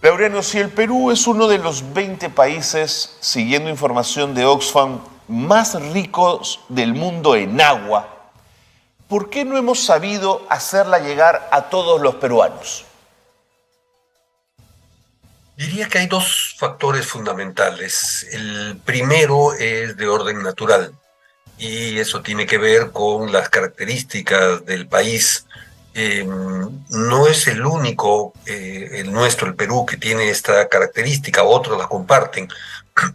Laureano, si el Perú es uno de los 20 países, siguiendo información de Oxfam, más ricos del mundo en agua, ¿por qué no hemos sabido hacerla llegar a todos los peruanos? Diría que hay dos factores fundamentales. El primero es de orden natural y eso tiene que ver con las características del país. No es el único, el nuestro, el Perú, que tiene esta característica, otros la comparten.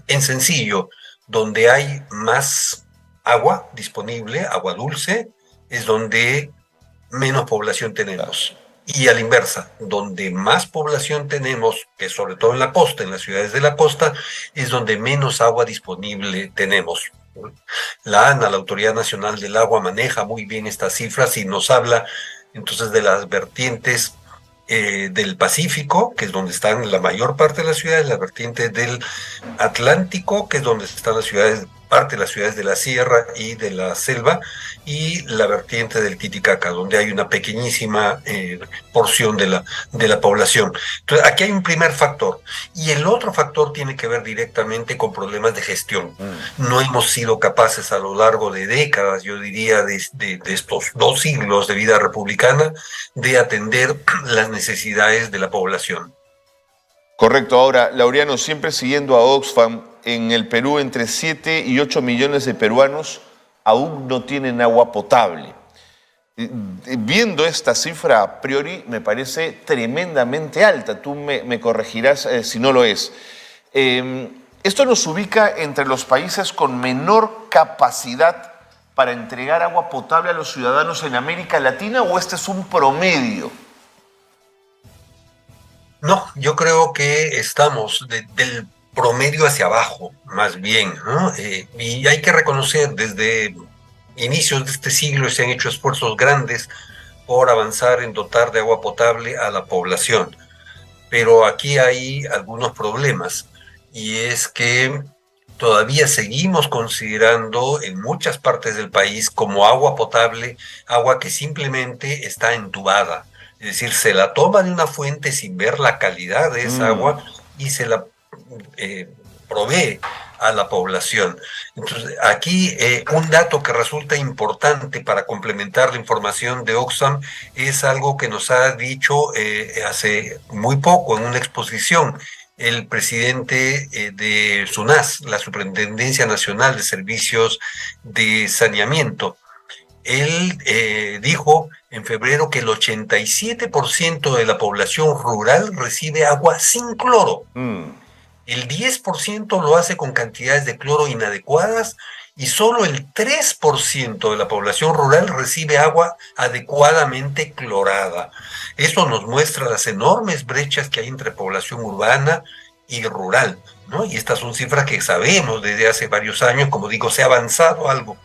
En sencillo, donde hay más agua disponible, agua dulce, es donde menos población tenemos. Y a la inversa, donde más población tenemos, que sobre todo en la costa, en las ciudades de la costa, es donde menos agua disponible tenemos. La ANA, la Autoridad Nacional del Agua, maneja muy bien estas cifras y nos habla entonces de las vertientes del Pacífico, que es donde están la mayor parte de las ciudades, la vertiente del Atlántico, que es donde están las ciudades, parte de las ciudades de la sierra y de la selva, y la vertiente del Titicaca, donde hay una pequeñísima porción de la población. Entonces, aquí hay un primer factor. Y el otro factor tiene que ver directamente con problemas de gestión. No hemos sido capaces a lo largo de décadas, yo diría, de estos 2 siglos de vida republicana, de atender las necesidades de la población. Correcto. Ahora, Laureano, siempre siguiendo a Oxfam, en el Perú entre 7 y 8 millones de peruanos aún no tienen agua potable. Viendo esta cifra a priori me parece tremendamente alta. Tú me corregirás si no lo es. Esto nos ubica entre los países con menor capacidad para entregar agua potable a los ciudadanos en América Latina, ¿o este es un promedio? No, yo creo que estamos del promedio hacia abajo, más bien, ¿no? Y hay que reconocer, desde inicios de este siglo se han hecho esfuerzos grandes por avanzar en dotar de agua potable a la población. Pero aquí hay algunos problemas, y es que todavía seguimos considerando en muchas partes del país como agua potable, agua que simplemente está entubada. Es decir, se la toma de una fuente sin ver la calidad de esa agua y se la eh, provee a la población. Entonces, aquí un dato que resulta importante para complementar la información de Oxfam es algo que nos ha dicho hace muy poco en una exposición el presidente de SUNAS, la Superintendencia Nacional de Servicios de Saneamiento. Él dijo en febrero que el 87% de la población rural recibe agua sin cloro. El 10% lo hace con cantidades de cloro inadecuadas y solo el 3% de la población rural recibe agua adecuadamente clorada. Esto nos muestra las enormes brechas que hay entre población urbana y rural, ¿no? Y estas son cifras que sabemos desde hace varios años. Como digo, se ha avanzado algo.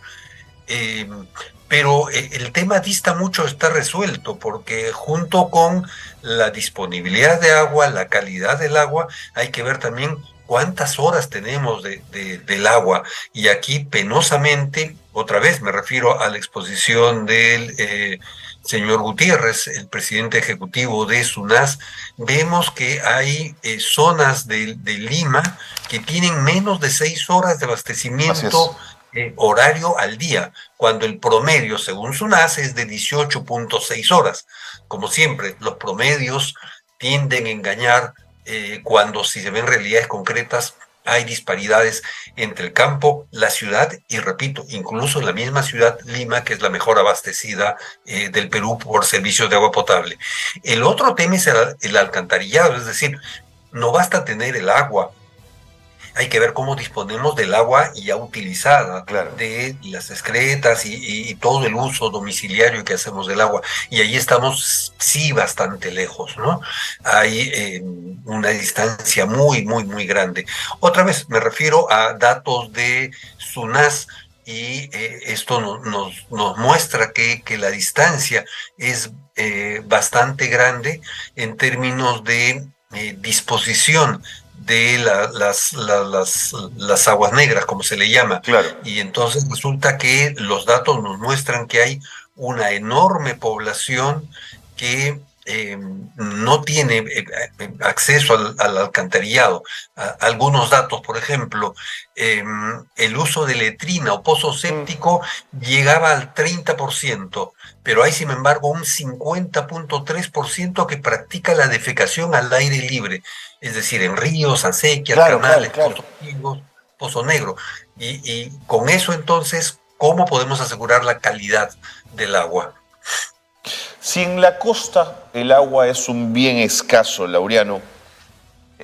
Eh, pero el tema dista mucho de estar resuelto, porque junto con la disponibilidad de agua, la calidad del agua, hay que ver también cuántas horas tenemos del agua. Y aquí, penosamente, otra vez me refiero a la exposición del señor Gutiérrez, el presidente ejecutivo de SUNAS, vemos que hay zonas de Lima que tienen menos de 6 horas de Así es. abastecimiento horario al día, cuando el promedio, según SUNAS, es de 18.6 horas. Como siempre, los promedios tienden a engañar cuando, si se ven realidades concretas, hay disparidades entre el campo, la ciudad y, repito, incluso en la misma ciudad, Lima, que es la mejor abastecida del Perú por servicios de agua potable. El otro tema es el alcantarillado, es decir, no basta tener el agua, hay que ver cómo disponemos del agua ya utilizada, Claro. de las excretas y todo el uso domiciliario que hacemos del agua. Y ahí estamos, sí, bastante lejos, ¿no? Hay una distancia muy, muy, muy grande. Otra vez, me refiero a datos de SUNAS, y esto nos muestra que la distancia es bastante grande en términos de disposición de las aguas negras, como se le llama. Claro. Y entonces resulta que los datos nos muestran que hay una enorme población que no tiene acceso al alcantarillado. Algunos datos, por ejemplo, el uso de letrina o pozo séptico llegaba al 30%, pero hay, sin embargo, un 50,3% que practica la defecación al aire libre, es decir, en ríos, acequias, Claro, claro, canales, claro. pozos ciegos, pozo negro. Y con eso, entonces, ¿cómo podemos asegurar la calidad del agua? Si en la costa el agua es un bien escaso, Laureano,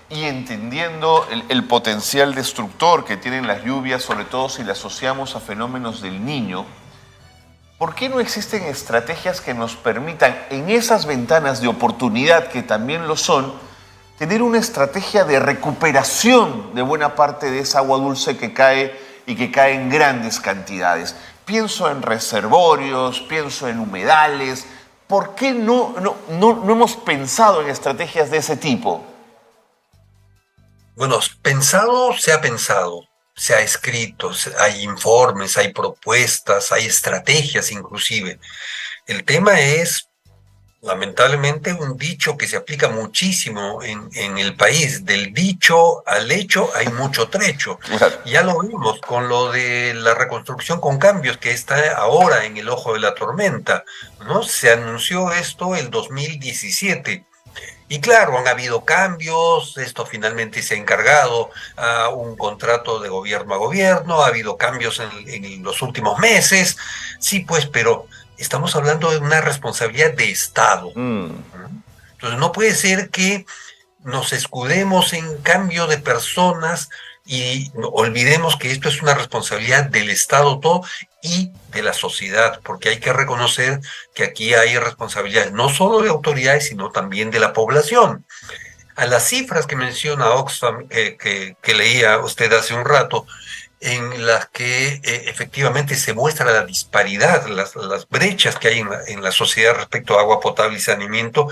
y entendiendo el potencial destructor que tienen las lluvias, sobre todo si las asociamos a fenómenos del Niño, ¿por qué no existen estrategias que nos permitan, en esas ventanas de oportunidad que también lo son, tener una estrategia de recuperación de buena parte de esa agua dulce que cae y que cae en grandes cantidades? Pienso en reservorios, pienso en humedales. ¿Por qué no hemos pensado en estrategias de ese tipo? Bueno, pensado, se ha escrito, hay informes, hay propuestas, hay estrategias inclusive. El tema es, lamentablemente, un dicho que se aplica muchísimo en el país. Del dicho al hecho hay mucho trecho. Claro. Ya lo vimos con lo de la reconstrucción con cambios que está ahora en el ojo de la tormenta, ¿no? Se anunció esto el 2017. Y claro, han habido cambios, esto finalmente se ha encargado a un contrato de gobierno a gobierno, ha habido cambios en los últimos meses, sí, pues, pero estamos hablando de una responsabilidad de Estado. Mm. Entonces no puede ser que nos escudemos en cambio de personas y olvidemos que esto es una responsabilidad del Estado todo y de la sociedad, porque hay que reconocer que aquí hay responsabilidades no solo de autoridades, sino también de la población. A las cifras que menciona Oxfam, que leía usted hace un rato, en las que efectivamente se muestra la disparidad, las brechas que hay en la sociedad respecto a agua potable y saneamiento,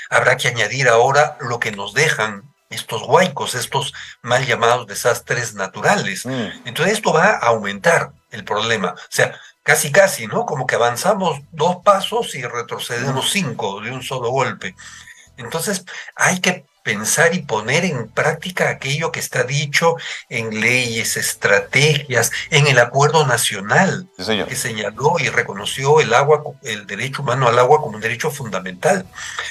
habrá que añadir ahora lo que nos dejan estos huaicos, estos mal llamados desastres naturales. Entonces esto va a aumentar el problema. O sea, casi, ¿no? Como que avanzamos 2 pasos y retrocedemos 5 de un solo golpe. Entonces, hay que pensar y poner en práctica aquello que está dicho en leyes, estrategias, en el acuerdo nacional Sí, señor. que señaló y reconoció el agua, el derecho humano al agua como un derecho fundamental.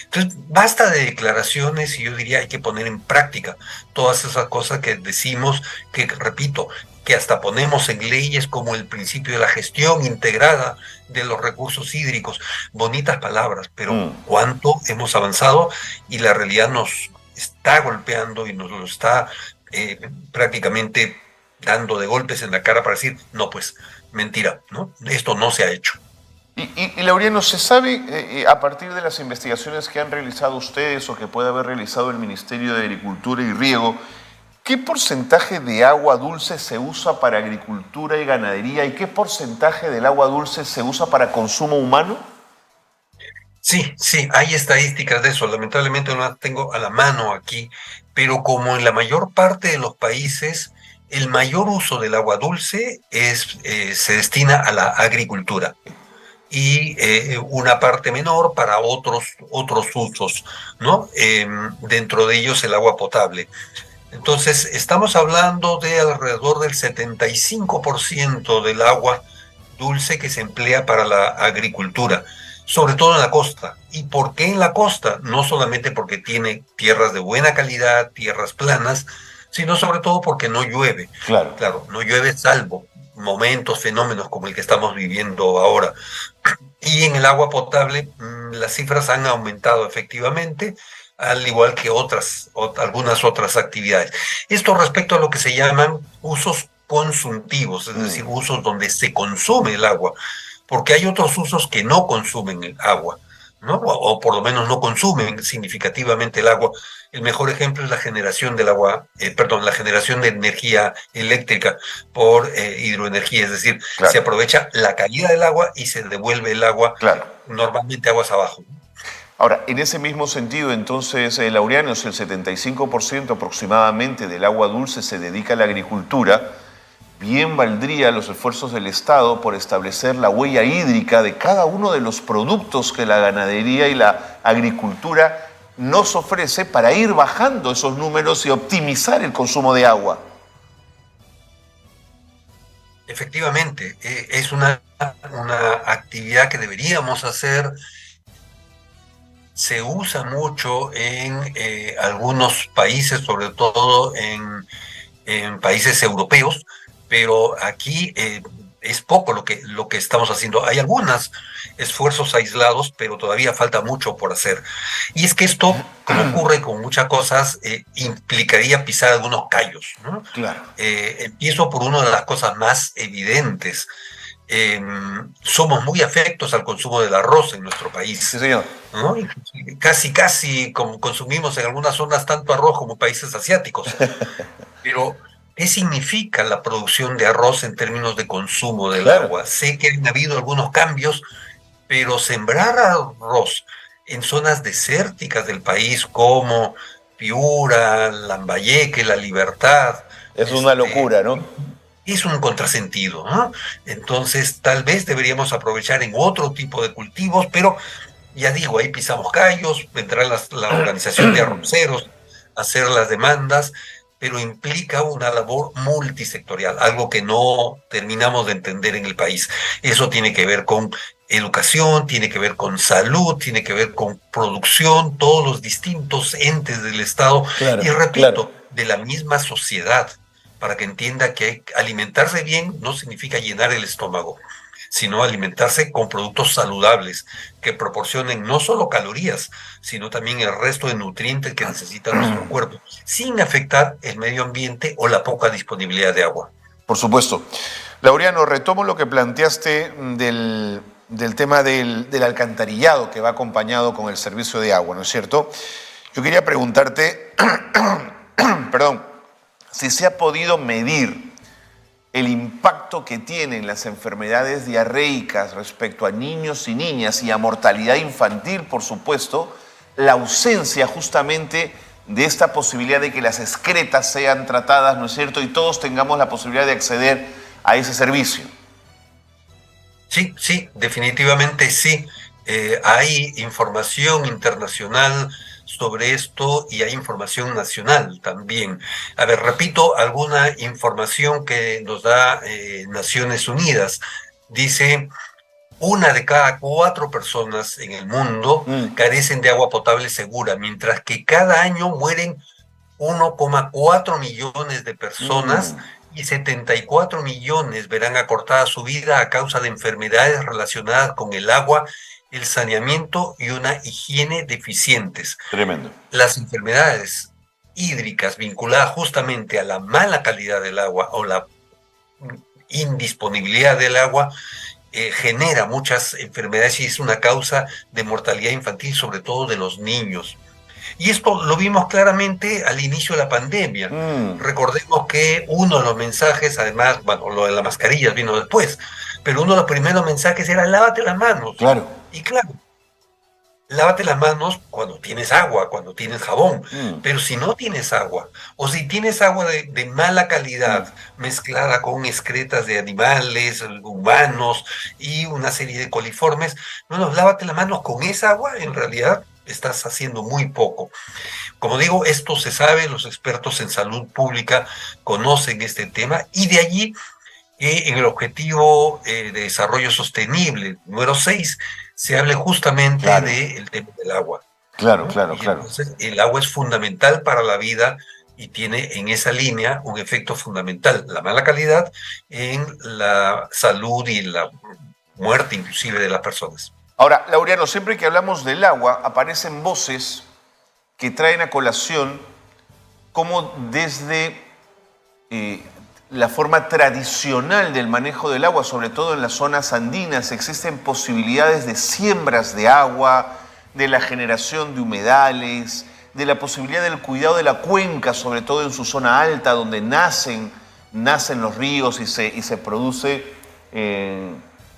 Entonces, basta de declaraciones y yo diría hay que poner en práctica todas esas cosas que decimos, que repito, que hasta ponemos en leyes como el principio de la gestión integrada de los recursos hídricos. Bonitas palabras, pero ¿cuánto hemos avanzado? Y la realidad nos está golpeando y nos lo está prácticamente dando de golpes en la cara para decir, no, pues, mentira, ¿no? Esto no se ha hecho. Y Laureano, ¿se sabe a partir de las investigaciones que han realizado ustedes o que puede haber realizado el Ministerio de Agricultura y Riego, qué porcentaje de agua dulce se usa para agricultura y ganadería y qué porcentaje del agua dulce se usa para consumo humano? Sí, hay estadísticas de eso. Lamentablemente no las tengo a la mano aquí, pero como en la mayor parte de los países, el mayor uso del agua dulce se destina a la agricultura y una parte menor para otros usos, ¿no? Dentro de ellos el agua potable. Entonces, estamos hablando de alrededor del 75% del agua dulce que se emplea para la agricultura, sobre todo en la costa. ¿Y por qué en la costa? No solamente porque tiene tierras de buena calidad, tierras planas, sino sobre todo porque no llueve. Claro. Claro, no llueve salvo momentos, fenómenos como el que estamos viviendo ahora. Y en el agua potable las cifras han aumentado efectivamente, al igual que algunas otras actividades. Esto respecto a lo que se llaman usos consumtivos, es decir, usos donde se consume el agua, porque hay otros usos que no consumen el agua, ¿no? O por lo menos no consumen significativamente el agua. El mejor ejemplo es la generación del agua, la generación de energía eléctrica por hidroenergía, es decir, Claro. se aprovecha la caída del agua y se devuelve el agua, Claro. normalmente aguas abajo. Ahora, en ese mismo sentido, entonces, Laureano, si el 75% aproximadamente del agua dulce se dedica a la agricultura, bien valdría los esfuerzos del Estado por establecer la huella hídrica de cada uno de los productos que la ganadería y la agricultura nos ofrece para ir bajando esos números y optimizar el consumo de agua. Efectivamente, es una actividad que deberíamos hacer. Se usa mucho en algunos países, sobre todo en países europeos, pero aquí es poco lo que estamos haciendo. Hay algunos esfuerzos aislados, pero todavía falta mucho por hacer. Y es que esto, como ocurre con muchas cosas, implicaría pisar algunos callos, ¿no? Claro. Empiezo por una de las cosas más evidentes. Somos muy afectos al consumo del arroz en nuestro país. Sí, señor. ¿No? Casi como consumimos en algunas zonas tanto arroz como países asiáticos. Pero, ¿qué significa la producción de arroz en términos de consumo del agua? Sé que han habido algunos cambios, pero sembrar arroz en zonas desérticas del país como Piura, Lambayeque, La Libertad. Es una locura, ¿no? Es un contrasentido, ¿no? Entonces, tal vez deberíamos aprovechar en otro tipo de cultivos, pero ya digo, ahí pisamos callos, vendrá la organización de arroceros a hacer las demandas, pero implica una labor multisectorial, algo que no terminamos de entender en el país. Eso tiene que ver con educación, tiene que ver con salud, tiene que ver con producción, todos los distintos entes del Estado, y repito, de la misma sociedad, para que entienda que alimentarse bien no significa llenar el estómago, sino alimentarse con productos saludables que proporcionen no solo calorías, sino también el resto de nutrientes que necesita nuestro cuerpo, sin afectar el medio ambiente o la poca disponibilidad de agua. Por supuesto. Laureano, retomo lo que planteaste del tema del alcantarillado que va acompañado con el servicio de agua, ¿no es cierto? Yo quería preguntarte, perdón, si se ha podido medir el impacto que tienen las enfermedades diarreicas respecto a niños y niñas y a mortalidad infantil, por supuesto, la ausencia justamente de esta posibilidad de que las excretas sean tratadas, ¿no es cierto?, y todos tengamos la posibilidad de acceder a ese servicio. Sí, definitivamente sí. Hay información internacional sobre esto y hay información nacional también. A ver, repito alguna información que nos da Naciones Unidas. Dice, 1 de cada 4 personas en el mundo carecen de agua potable segura, mientras que cada año mueren 1,4 millones de personas y 74 millones verán acortada su vida a causa de enfermedades relacionadas con el agua, el saneamiento y una higiene deficientes. Tremendo. Las enfermedades hídricas vinculadas justamente a la mala calidad del agua o la indisponibilidad del agua genera muchas enfermedades y es una causa de mortalidad infantil, sobre todo de los niños. Y esto lo vimos claramente al inicio de la pandemia. Recordemos que uno de los mensajes, además, bueno, lo de las mascarillas vino después, pero uno de los primeros mensajes era lávate las manos. Claro. Y claro, lávate las manos cuando tienes agua, cuando tienes jabón, pero si no tienes agua, o si tienes agua de mala calidad, mezclada con excretas de animales, humanos y una serie de coliformes, bueno, lávate las manos con esa agua, en realidad estás haciendo muy poco. Como digo, esto se sabe, los expertos en salud pública conocen este tema, y de allí en el objetivo de desarrollo sostenible, número 6, se hable justamente del tema del agua. Claro. Entonces, el agua es fundamental para la vida y tiene en esa línea un efecto fundamental, la mala calidad, en la salud y la muerte inclusive de las personas. Ahora, Laureano, siempre que hablamos del agua, aparecen voces que traen a colación cómo desde la forma tradicional del manejo del agua, sobre todo en las zonas andinas, existen posibilidades de siembras de agua, de la generación de humedales, de la posibilidad del cuidado de la cuenca, sobre todo en su zona alta, donde nacen los ríos y se produce,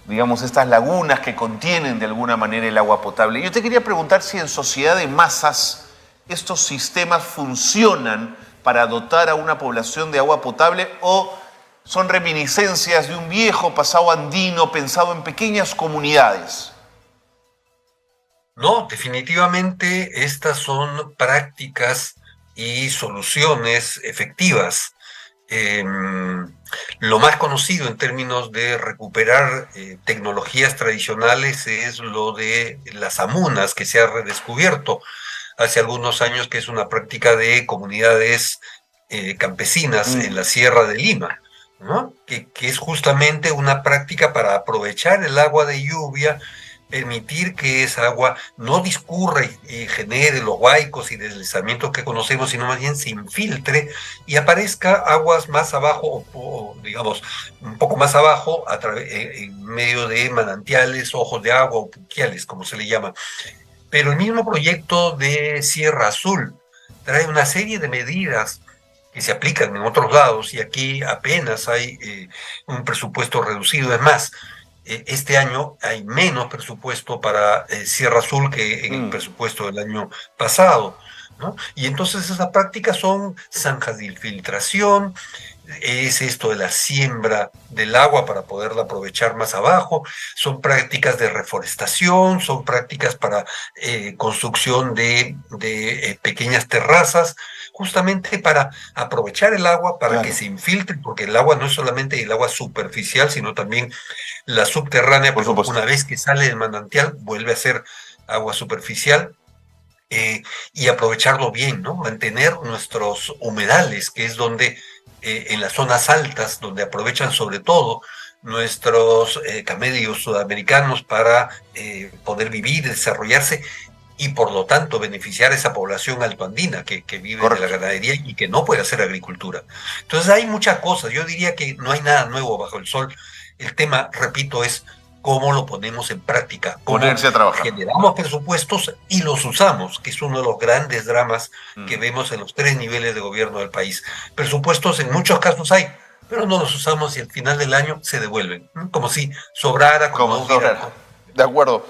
digamos, estas lagunas que contienen de alguna manera el agua potable. Yo te quería preguntar si en sociedad de masas estos sistemas funcionan para dotar a una población de agua potable, o son reminiscencias de un viejo pasado andino pensado en pequeñas comunidades. No, definitivamente estas son prácticas y soluciones efectivas. Lo más conocido en términos de recuperar tecnologías tradicionales es lo de las amunas, que se ha redescubierto hace algunos años, que es una práctica de comunidades campesinas en la Sierra de Lima, ¿no? Que es justamente una práctica para aprovechar el agua de lluvia, permitir que esa agua no discurra y genere los huaicos y deslizamientos que conocemos, sino más bien se infiltre y aparezca aguas más abajo, o digamos, un poco más abajo, en medio de manantiales, ojos de agua o puquiales, como se le llama. Pero el mismo proyecto de Sierra Azul trae una serie de medidas que se aplican en otros lados y aquí apenas hay un presupuesto reducido. Es más, este año hay menos presupuesto para Sierra Azul que en el presupuesto del año pasado, ¿no? Y entonces esas prácticas son zanjas de infiltración, es esto de la siembra del agua para poderla aprovechar más abajo, son prácticas de reforestación, son prácticas para construcción de pequeñas terrazas, justamente para aprovechar el agua, para que se infiltre, porque el agua no es solamente el agua superficial, sino también la subterránea, Por pero supuesto. una vez que sale del manantial vuelve a ser agua superficial. Y aprovecharlo bien, ¿no? Mantener nuestros humedales, que es donde, en las zonas altas, donde aprovechan sobre todo nuestros camellos sudamericanos para poder vivir, desarrollarse y por lo tanto beneficiar a esa población altoandina que vive de la ganadería y que no puede hacer agricultura. Entonces hay muchas cosas, yo diría que no hay nada nuevo bajo el sol. El tema, repito, es cómo lo ponemos en práctica, cómo Ponerse a trabajar. generamos presupuestos y los usamos, que es uno de los grandes dramas que vemos en los 3 niveles de gobierno del país. Presupuestos en muchos casos hay, pero no los usamos y al final del año se devuelven, como si sobrara, como no hubiera. De acuerdo.